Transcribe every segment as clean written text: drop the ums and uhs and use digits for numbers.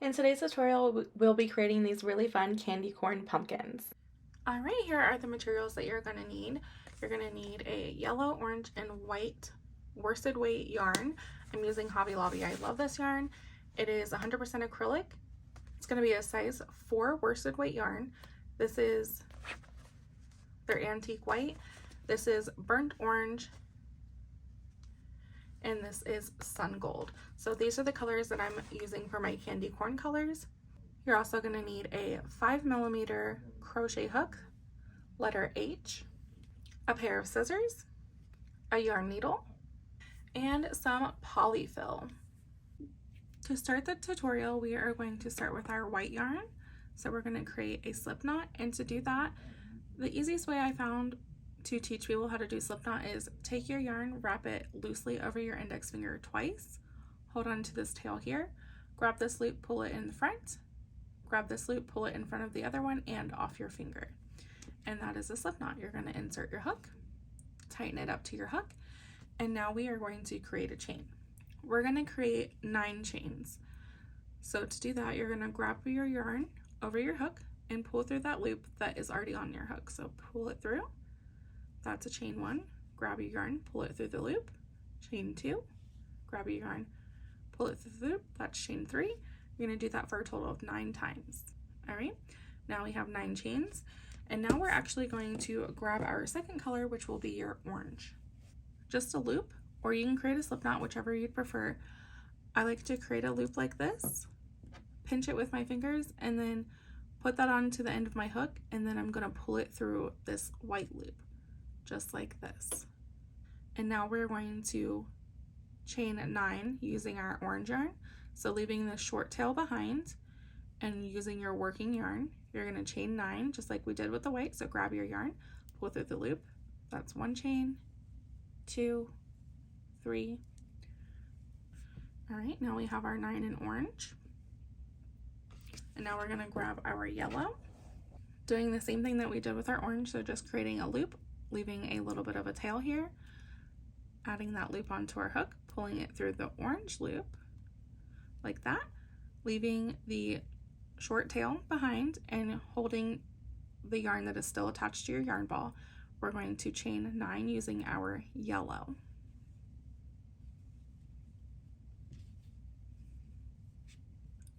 In today's tutorial, we'll be creating these really fun candy corn pumpkins. Alright, here are the materials that you're going to need. You're going to need a yellow, orange, and white worsted weight yarn. I'm using Hobby Lobby. I love this yarn. It is 100% acrylic. It's going to be a size 4 worsted weight yarn. This is their antique white. This is burnt orange. And this is sun gold. So these are the colors that I'm using for my candy corn colors. You're also going to need a 5mm crochet hook, letter H, a pair of scissors, a yarn needle, and some polyfill. To start the tutorial, we are going to start with our white yarn. So we're going to create a slip knot, and to do that, the easiest way I found to teach people how to do slip knot is take your yarn, wrap it loosely over your index finger twice, hold on to this tail here, grab this loop, pull it in the front, grab this loop, pull it in front of the other one and off your finger. And that is a slip knot. You're going to insert your hook, tighten it up to your hook, and now we are going to create a chain. We're going to create 9 chains. So to do that, you're going to grab your yarn over your hook and pull through that loop that is already on your hook. So pull it through. That's a chain 1. Grab your yarn, pull it through the loop. Chain 2. Grab your yarn, pull it through the loop. That's chain 3. You're going to do that for a total of 9 times. All right, now we have 9 chains, and now we're actually going to grab our second color, which will be your orange. Just a loop, or you can create a slip knot, whichever you'd prefer. I like to create a loop like this, pinch it with my fingers, and then put that onto the end of my hook, and then I'm going to pull it through this white loop, just like this. And now we're going to chain 9 using our orange yarn. So leaving the short tail behind and using your working yarn, you're going to chain 9 just like we did with the white. So grab your yarn, pull through the loop. That's 1 chain, 2, 3. All right, now we have our 9 in orange. And now we're going to grab our yellow, doing the same thing that we did with our orange. So just creating a loop, leaving a little bit of a tail here, adding that loop onto our hook, pulling it through the orange loop like that, leaving the short tail behind and holding the yarn that is still attached to your yarn ball. We're going to chain 9 using our yellow.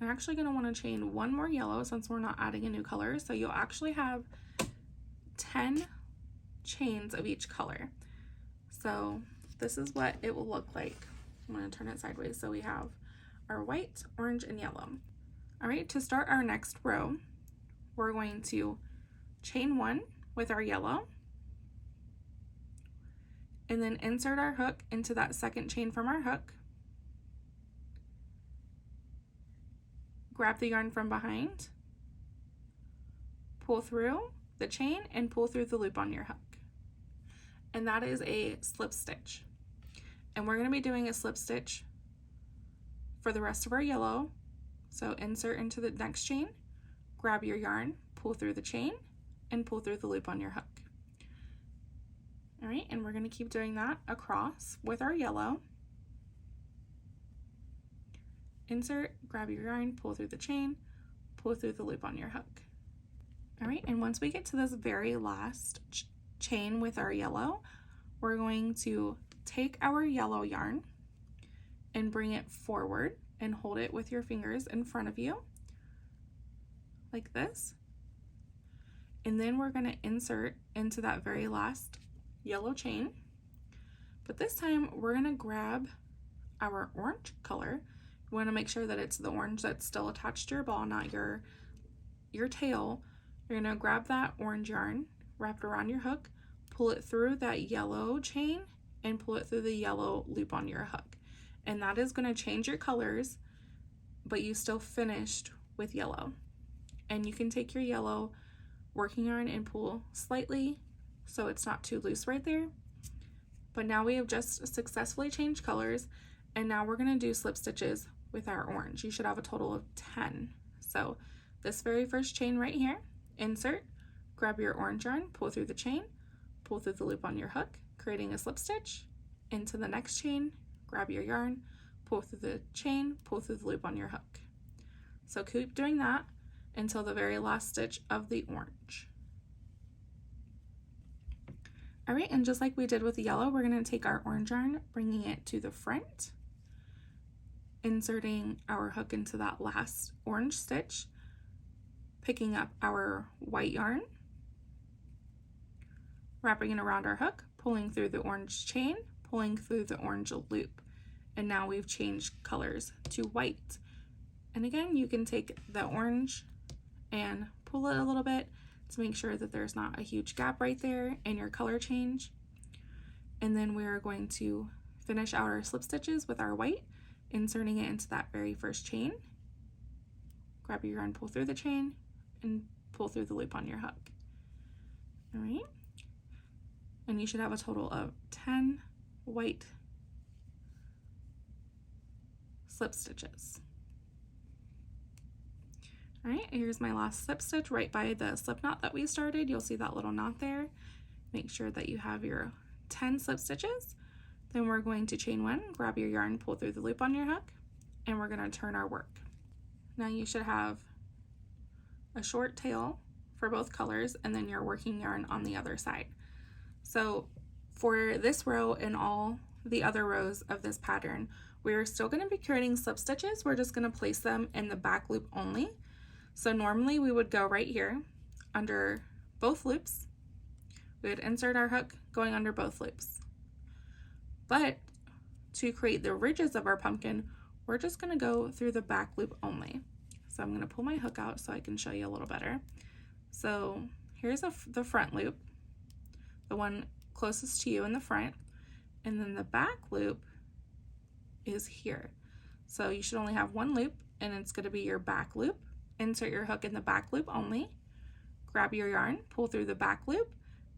I'm actually going to want to chain 1 more yellow since we're not adding a new color. So you'll actually have 10 chains of each color. So this is what it will look like. I'm going to turn it sideways. So we have our white, orange, and yellow. All right, to start our next row, we're going to chain 1 with our yellow, and then insert our hook into that second chain from our hook. Grab the yarn from behind, pull through the chain, and pull through the loop on your hook. And that is a slip stitch. And we're going to be doing a slip stitch for the rest of our yellow. So insert into the next chain, grab your yarn, pull through the chain, and pull through the loop on your hook. All right, and we're going to keep doing that across with our yellow. Insert, grab your yarn, pull through the chain, pull through the loop on your hook. All right, and once we get to this very last chain with our yellow, we're going to take our yellow yarn and bring it forward and hold it with your fingers in front of you like this. And then we're going to insert into that very last yellow chain. But this time we're going to grab our orange color. You want to make sure that it's the orange that's still attached to your ball, not your tail. You're going to grab that orange yarn, wrap it around your hook, pull it through that yellow chain, and pull it through the yellow loop on your hook. And that is going to change your colors, but you still finished with yellow. And you can take your yellow working yarn and pull slightly so it's not too loose right there. But now we have just successfully changed colors, and now we're going to do slip stitches with our orange. You should have a total of 10. So this very first chain right here, insert, grab your orange yarn, pull through the chain, pull through the loop on your hook, creating a slip stitch. Into the next chain, grab your yarn, pull through the chain, pull through the loop on your hook. So keep doing that until the very last stitch of the orange. All right, and just like we did with the yellow, we're going to take our orange yarn, bringing it to the front, inserting our hook into that last orange stitch, picking up our white yarn, wrapping it around our hook, pulling through the orange chain, pulling through the orange loop. And now we've changed colors to white. And again, you can take the orange and pull it a little bit to make sure that there's not a huge gap right there in your color change. And then we're going to finish out our slip stitches with our white, inserting it into that very first chain. Grab your yarn, pull through the chain, and pull through the loop on your hook. All right. And you should have a total of 10 white slip stitches. All right, here's my last slip stitch right by the slip knot that we started. You'll see that little knot there. Make sure that you have your 10 slip stitches. Then we're going to chain one, grab your yarn, pull through the loop on your hook, and we're going to turn our work. Now you should have a short tail for both colors and then your working yarn on the other side. So for this row and all the other rows of this pattern, we're still going to be creating slip stitches. We're just going to place them in the back loop only. So normally we would go right here under both loops. We would insert our hook going under both loops. But to create the ridges of our pumpkin, we're just going to go through the back loop only. So I'm going to pull my hook out so I can show you a little better. So here's the front loop, the one closest to you in the front, and then the back loop is here. So you should only have one loop, and it's going to be your back loop. Insert your hook in the back loop only, grab your yarn, pull through the back loop,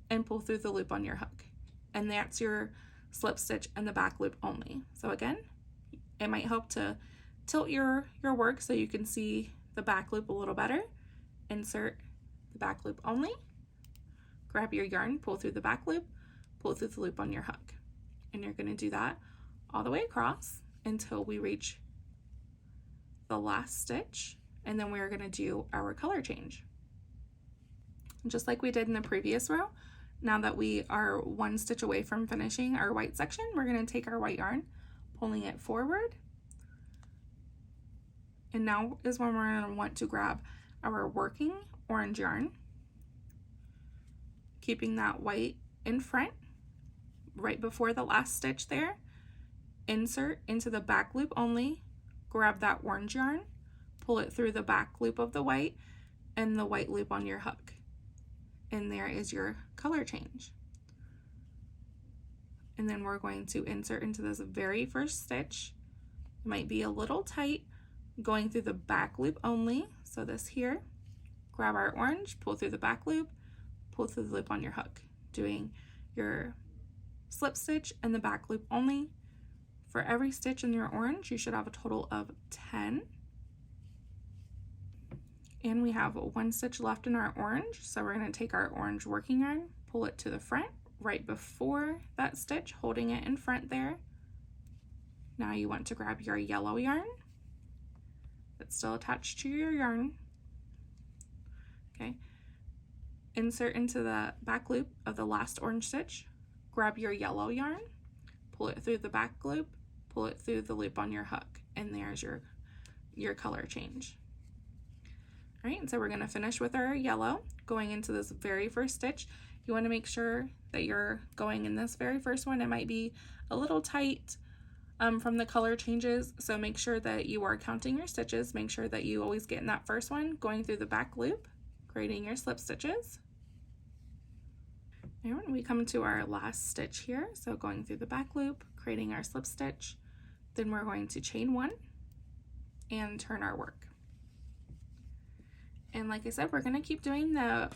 and pull through the loop on your hook. And that's your slip stitch in the back loop only. So again, it might help to tilt your work so you can see the back loop a little better. Insert the back loop only, grab your yarn, pull through the back loop, pull through the loop on your hook. And you're going to do that all the way across until we reach the last stitch, and then we're going to do our color change. Just like we did in the previous row, now that we are one stitch away from finishing our white section, we're going to take our white yarn, pulling it forward, and now is when we're going to want to grab our working orange yarn, keeping that white in front right before the last stitch there. Insert into the back loop only, grab that orange yarn, pull it through the back loop of the white and the white loop on your hook. And there is your color change. And then we're going to insert into this very first stitch. It might be a little tight, going through the back loop only. So this here, grab our orange, pull through the back loop, pull through the loop on your hook, doing your slip stitch in the back loop only. For every stitch in your orange, you should have a total of 10. And we have one stitch left in our orange, so we're going to take our orange working yarn, pull it to the front right before that stitch, holding it in front there. Now you want to grab your yellow yarn that's still attached to your yarn. Okay. Insert into the back loop of the last orange stitch, grab your yellow yarn, pull it through the back loop, pull it through the loop on your hook, and there's your color change. All right, so we're going to finish with our yellow. Going into this very first stitch, you want to make sure that you're going in this very first one. It might be a little tight from the color changes, so make sure that you are counting your stitches. Make sure that you always get in that first one, going through the back loop, creating your slip stitches. And when we come to our last stitch here, so going through the back loop, creating our slip stitch, then we're going to chain one and turn our work. And like I said, we're going to keep doing the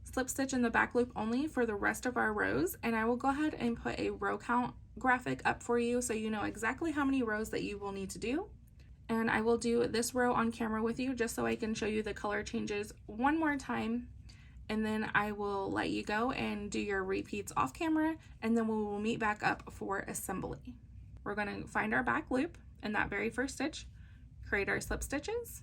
slip stitch in the back loop only for the rest of our rows, and I will go ahead and put a row count graphic up for you so you know exactly how many rows that you will need to do. And I will do this row on camera with you just so I can show you the color changes one more time, and then I will let you go and do your repeats off camera, and then we will meet back up for assembly. We're going to find our back loop in that very first stitch, create our slip stitches,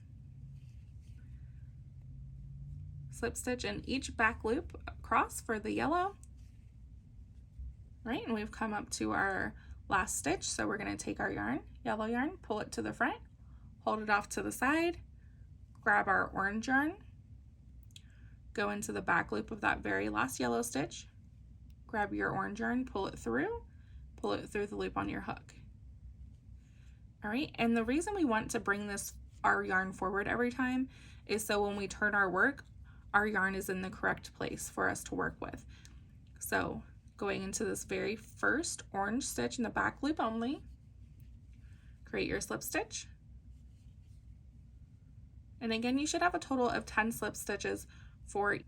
slip stitch in each back loop across for the yellow. Right, and we've come up to our last stitch, so we're going to take our yarn, yellow yarn, pull it to the front, hold it off to the side, grab our orange yarn, go into the back loop of that very last yellow stitch, grab your orange yarn, pull it through the loop on your hook. All right, and the reason we want to bring our yarn forward every time is so when we turn our work, our yarn is in the correct place for us to work with. So going into this very first orange stitch in the back loop only, create your slip stitch. And again, you should have a total of 10 slip stitches for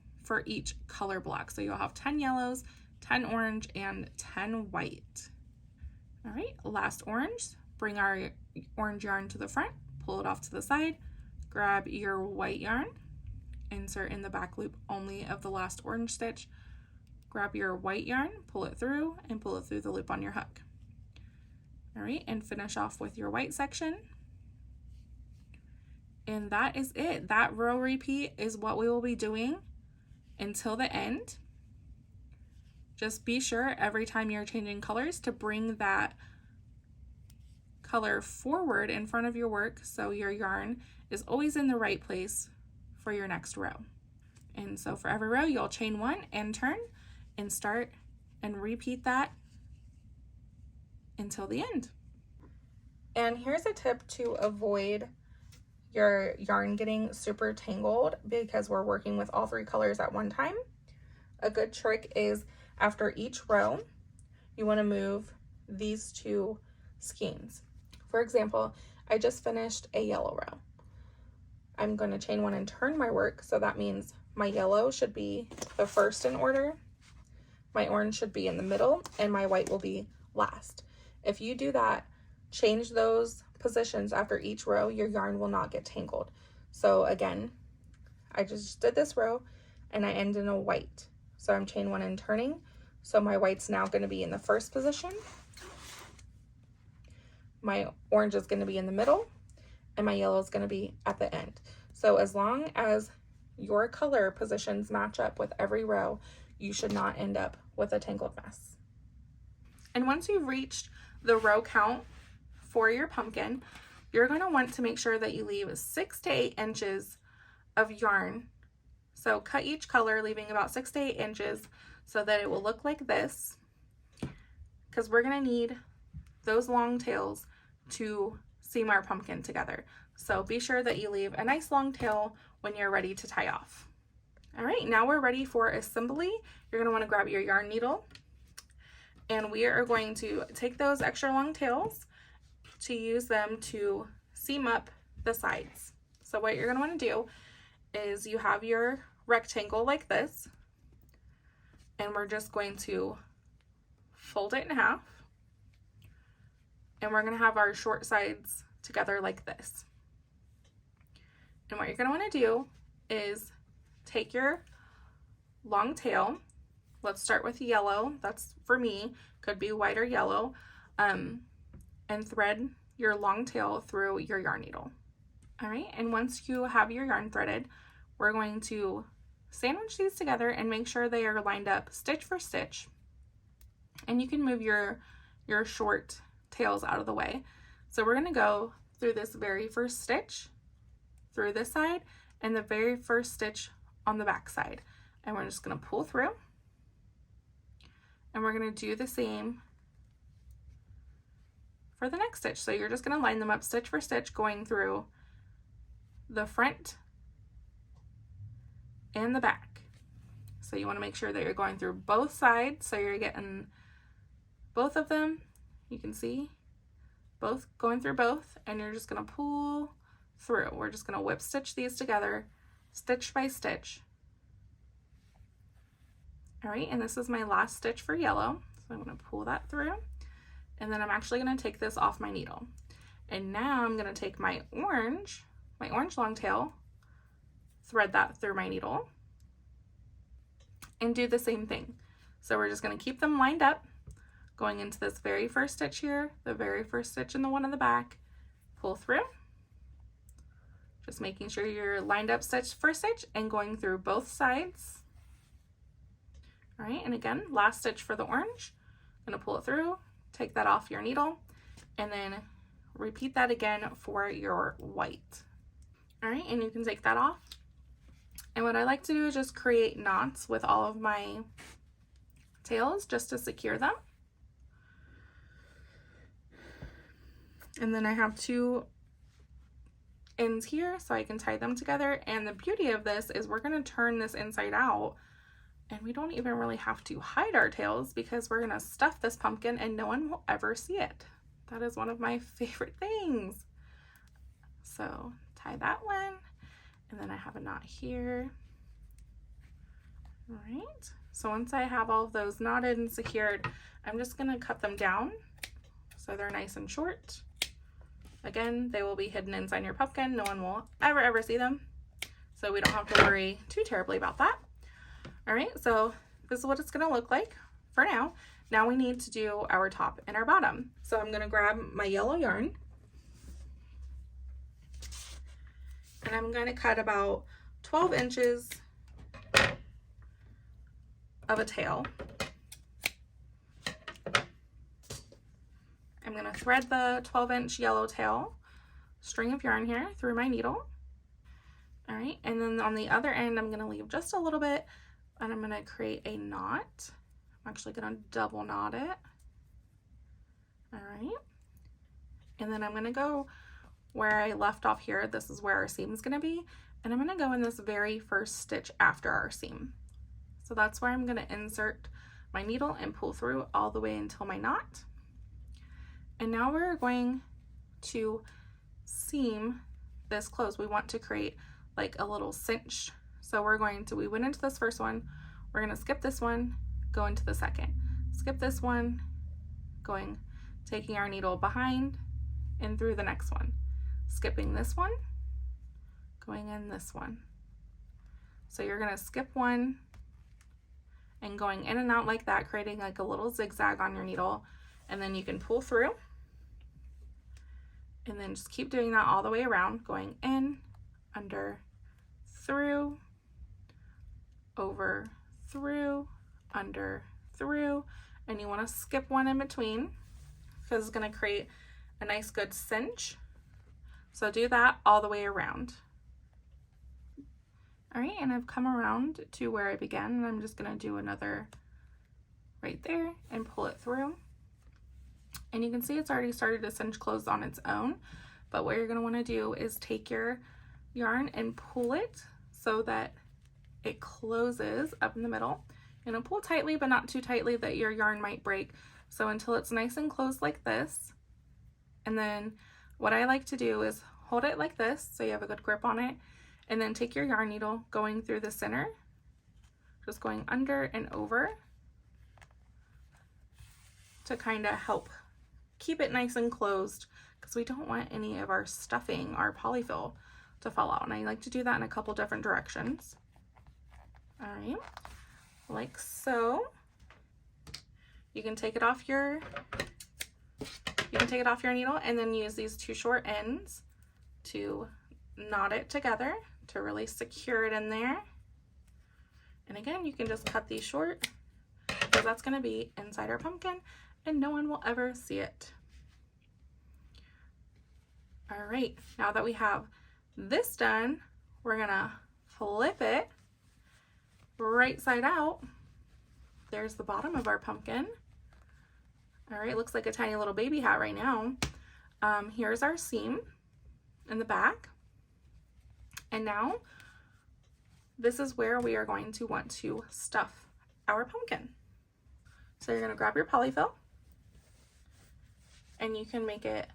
each color block. So you'll have 10 yellows, 10 orange, and 10 white. All right, last orange, bring our orange yarn to the front, pull it off to the side, grab your white yarn, insert in the back loop only of the last orange stitch, grab your white yarn, pull it through, and pull it through the loop on your hook. All right, and finish off with your white section. And that is it. That row repeat is what we will be doing until the end. Just be sure every time you're changing colors to bring that color forward in front of your work so your yarn is always in the right place for your next row. And so for every row, you'll chain one and turn and start and repeat that until the end. And here's a tip to avoid your yarn getting super tangled because we're working with all three colors at one time. A good trick is after each row, you want to move these two skeins. For example, I just finished a yellow row. I'm going to chain one and turn my work, so that means my yellow should be the first in order, my orange should be in the middle, and my white will be last. If you do that, change those positions after each row, your yarn will not get tangled. So again, I just did this row and I end in a white. So I'm chain one and turning. So my white's now going to be in the first position. My orange is going to be in the middle and my yellow is going to be at the end. So as long as your color positions match up with every row, you should not end up with a tangled mess. And once you've reached the row count for your pumpkin, you're going to want to make sure that you leave 6 to 8 inches of yarn. So cut each color, leaving about 6 to 8 inches so that it will look like this, because we're going to need those long tails to seam our pumpkin together. So be sure that you leave a nice long tail when you're ready to tie off. All right, now we're ready for assembly. You're going to want to grab your yarn needle, and we are going to take those extra long tails to use them to seam up the sides. So what you're going to want to do is you have your rectangle like this, and we're just going to fold it in half, and we're going to have our short sides together like this. And what you're going to want to do is take your long tail, let's start with yellow, that's for me, could be white or yellow, and thread your long tail through your yarn needle. All right, and once you have your yarn threaded, we're going to sandwich these together and make sure they are lined up stitch for stitch. And you can move your short tails out of the way. So we're gonna go through this very first stitch, through this side, and the very first stitch on the back side. And we're just gonna pull through. And we're gonna do the same for the next stitch. So you're just going to line them up stitch for stitch, going through the front and the back. So you want to make sure that you're going through both sides, so you're getting both of them. You can see both going through both, and you're just going to pull through. We're just going to whip stitch these together stitch by stitch. All right, and this is my last stitch for yellow, so I'm going to pull that through. And then I'm actually going to take this off my needle. And now I'm going to take my orange long tail, thread that through my needle, and do the same thing. So we're just going to keep them lined up, going into this very first stitch here, the very first stitch in the one in the back, pull through, Just making sure you're lined up stitch for stitch and going through both sides. All right, and again, last stitch for the orange. I'm gonna pull it through, take that off your needle, and then repeat that again for your white. All right, and you can take that off. And what I like to do is just create knots with all of my tails just to secure them. And then I have two ends here so I can tie them together. And the beauty of this is we're gonna turn this inside out, and we don't even really have to hide our tails because we're gonna stuff this pumpkin and no one will ever see it. That is one of my favorite things. So tie that one, and then I have a knot here. All right, so once I have all of those knotted and secured, I'm just gonna cut them down so they're nice and short. Again, they will be hidden inside your pumpkin. No one will ever see them, so we don't have to worry too terribly about that. All right, so this is what it's gonna look like for now. Now we need to do our top and our bottom. So I'm gonna grab my yellow yarn, and I'm gonna cut about 12 inches of a tail. I'm gonna thread the 12-inch yellow tail string of yarn here through my needle. All right, and then on the other end, I'm gonna leave just a little bit, and I'm gonna create a knot. I'm actually gonna double knot it. All right, and then I'm gonna go where I left off here. This is where our seam is gonna be, and I'm gonna go in this very first stitch after our seam. So that's where I'm gonna insert my needle and pull through all the way until my knot. And now we're going to seam this close. We want to create like a little cinch. So we went into this first one, we're gonna skip this one, go into the second. Skip this one, taking our needle behind and through the next one. Skipping this one, going in this one. So you're gonna skip one and going in and out like that, creating like a little zigzag on your needle, and then you can pull through. And then just keep doing that all the way around, going in, under, through, over, through, under, through, and you want to skip one in between because it's going to create a nice good cinch. So do that all the way around. All right, and I've come around to where I began, and I'm just going to do another right there and pull it through. And you can see it's already started to cinch close on its own, but what you're going to want to do is take your yarn and pull it so that it closes up in the middle. You're going to pull tightly, but not too tightly that your yarn might break. So until it's nice and closed like this. And then what I like to do is hold it like this so you have a good grip on it, and then take your yarn needle going through the center, just going under and over to kind of help keep it nice and closed, because we don't want any of our stuffing, our polyfill, to fall out. And I like to do that in a couple different directions. All right, like so. You can take it off your needle and then use these two short ends to knot it together to really secure it in there. And again, you can just cut these short because that's going to be inside our pumpkin and no one will ever see it. All right, now that we have this done, we're gonna flip it right side out. There's the bottom of our pumpkin. All right, looks like a tiny little baby hat right now. Here's our seam in the back. And now this is where we are going to want to stuff our pumpkin. So you're gonna grab your polyfill, and you can make it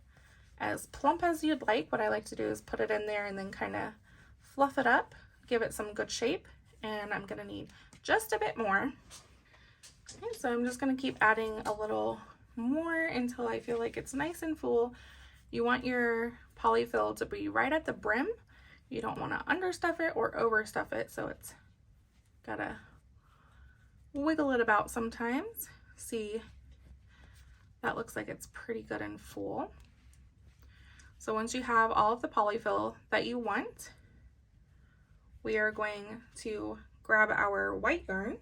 as plump as you'd like. What I like to do is put it in there and then kind of fluff it up, give it some good shape. And I'm gonna need just a bit more. Okay, so I'm just gonna keep adding a little more until I feel like it's nice and full. You want your polyfill to be right at the brim. You don't want to understuff it or overstuff it, so it's gotta wiggle it about sometimes. See, that looks like it's pretty good and full. So once you have all of the polyfill that you want, we are going to grab our white yarn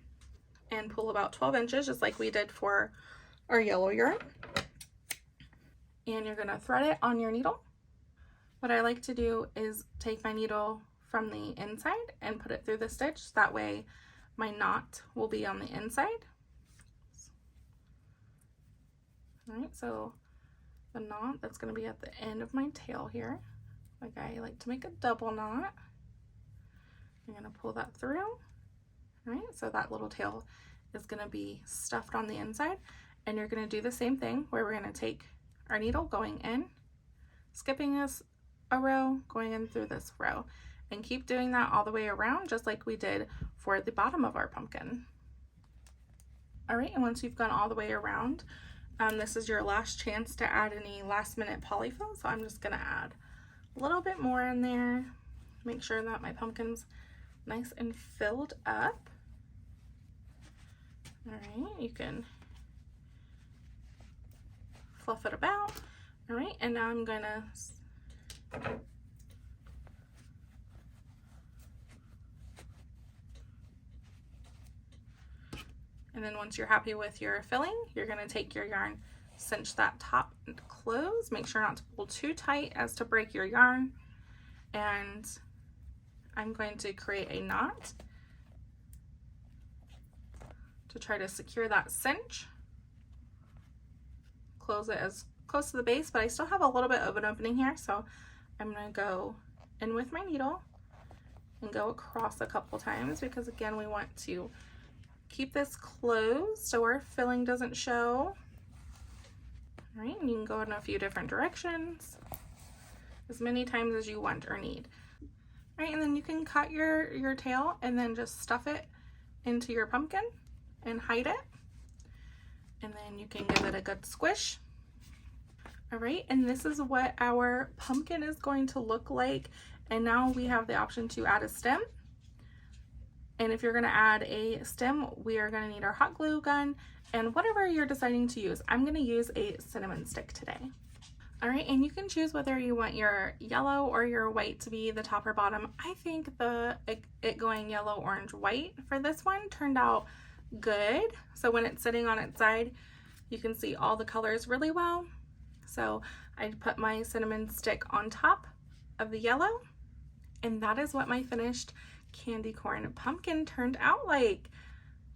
and pull about 12 inches, just like we did for our yellow yarn. And you're gonna thread it on your needle. What I like to do is take my needle from the inside and put it through the stitch. That way my knot will be on the inside. All right, so the knot that's gonna be at the end of my tail here. Like I like to make a double knot. I'm gonna pull that through. All right, so that little tail is gonna be stuffed on the inside, and you're gonna do the same thing where we're gonna take our needle going in, skipping a row, going in through this row, and keep doing that all the way around, just like we did for the bottom of our pumpkin. All right, and once you've gone all the way around, this is your last chance to add any last minute polyfill, so I'm just gonna add a little bit more in there, make sure that my pumpkin's nice and filled up. All right, you can fluff it about. All right, and now I'm gonna and then once you're happy with your filling, you're gonna take your yarn, cinch that top close, make sure not to pull too tight as to break your yarn, and I'm going to create a knot to try to secure that cinch. Close it as close to the base, but I still have a little bit of an opening here, so I'm going to go in with my needle and go across a couple times, because again, we want to keep this closed so our filling doesn't show. All right, and you can go in a few different directions, as many times as you want or need. All right, and then you can cut your tail and then just stuff it into your pumpkin and hide it. And then you can give it a good squish. All right, and this is what our pumpkin is going to look like. And now we have the option to add a stem. And if you're gonna add a stem, we are gonna need our hot glue gun and whatever you're deciding to use. I'm gonna use a cinnamon stick today. All right, and you can choose whether you want your yellow or your white to be the top or bottom. I think it going yellow, orange, white for this one turned out good. So when it's sitting on its side, you can see all the colors really well. So I put my cinnamon stick on top of the yellow, and that is what my finished candy corn pumpkin turned out like.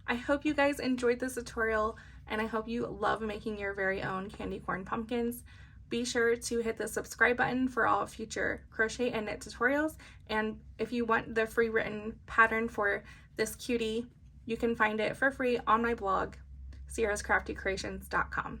I hope you guys enjoyed this tutorial, and I hope you love making your very own candy corn pumpkins. Be sure to hit the subscribe button for all future crochet and knit tutorials, and if you want the free written pattern for this cutie, you can find it for free on my blog, sierrascraftycreations.com.